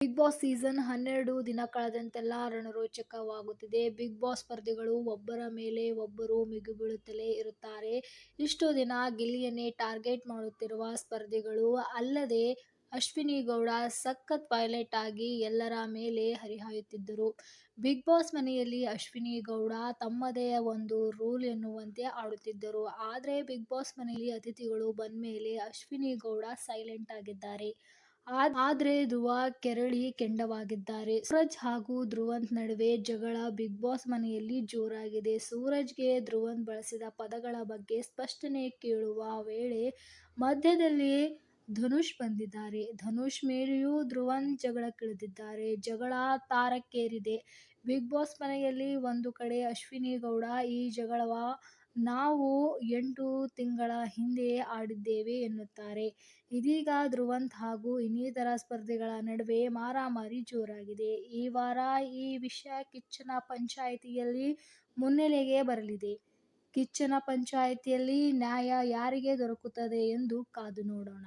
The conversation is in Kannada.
ಬಿಗ್ ಬಾಸ್ ಸೀಸನ್ 12 ದಿನ ಕಳೆದಂತೆಲ್ಲ ರಣರೋಚಕವಾಗುತ್ತಿದೆ. ಬಿಗ್ ಬಾಸ್ ಸ್ಪರ್ಧಿಗಳು ಒಬ್ಬರ ಮೇಲೆ ಒಬ್ಬರು ಮುಗಿಬೀಳುತ್ತಲೇ ಇರುತ್ತಾರೆ. ಇಷ್ಟು ದಿನ ಗಿಲ್ಲಿಯನ್ನೇ ಟಾರ್ಗೆಟ್ ಮಾಡುತ್ತಿರುವ ಸ್ಪರ್ಧಿಗಳು ಅಲ್ಲದೆ ಅಶ್ವಿನಿ ಗೌಡ ಸಖತ್ ಪೈಲಟ್ ಆಗಿ ಎಲ್ಲರ ಮೇಲೆ ಹರಿಹಾಯುತ್ತಿದ್ದರು. ಬಿಗ್ ಬಾಸ್ ಮನೆಯಲ್ಲಿ ಅಶ್ವಿನಿ ಗೌಡ ತಮ್ಮದೇ ಒಂದು ರೂಲ್ ಎನ್ನುವಂತೆ ಆಡುತ್ತಿದ್ದರು. ಆದ್ರೆ ಬಿಗ್ ಬಾಸ್ ಮನೆಯಲ್ಲಿ ಅತಿಥಿಗಳು ಬಂದ್ಮೇಲೆ ಅಶ್ವಿನಿ ಗೌಡ ಸೈಲೆಂಟ್ ಆಗಿದ್ದಾರೆ. ಆದ್ರೆ ಧ್ರುವ ಕೆರಳಿ ಕೆಂಡವಾಗಿದ್ದಾರೆ. ಸೂರಜ್ ಹಾಗೂ ಧ್ರುವಂತ್ ನಡುವೆ ಜಗಳ ಬಿಗ್ ಬಾಸ್ ಮನೆಯಲ್ಲಿ ಜೋರಾಗಿದೆ. ಸೂರಜ್ಗೆ ಧ್ರುವಂತ್ ಬಳಸಿದ ಪದಗಳ ಬಗ್ಗೆ ಸ್ಪಷ್ಟನೆ ಕೇಳುವ ವೇಳೆ ಮಧ್ಯದಲ್ಲಿ ಧನುಷ್ ಬಂದಿದ್ದಾರೆ. ಧನುಷ್ ಮೇಲೆಯೂ ಧ್ರುವಂತ್ ಜಗಳಕ್ಕಿಳಿದಿದ್ದಾರೆ. ಜಗಳ ತಾರಕ್ಕೇರಿದೆ. ಬಿಗ್ ಬಾಸ್ ಮನೆಯಲ್ಲಿ ಒಂದು ಕಡೆ ಅಶ್ವಿನಿ ಗೌಡ ಈ ಜಗಳವ ನಾವು 8 ತಿಂಗಳ ಹಿಂದೆ ಆಡಿದ್ದೇವೆ ಎನ್ನುತ್ತಾರೆ. ಇದೀಗ ಧ್ರುವಂತ್ ಹಾಗೂ ಇನ್ನಿತರ ಸ್ಪರ್ಧಿಗಳ ನಡುವೆ ಮಾರಾಮಾರಿ ಜೋರಾಗಿದೆ. ಈ ವಾರ ಈ ವಿಷಯ ಕಿಚ್ಚನ ಪಂಚಾಯ್ತಿಯಲ್ಲಿ ಮುನ್ನೆಲೆಗೆ ಬರಲಿದೆ. ಕಿಚ್ಚನ ಪಂಚಾಯ್ತಿಯಲ್ಲಿ ನ್ಯಾಯ ಯಾರಿಗೆ ದೊರಕುತ್ತದೆ ಎಂದು ಕಾದು ನೋಡೋಣ.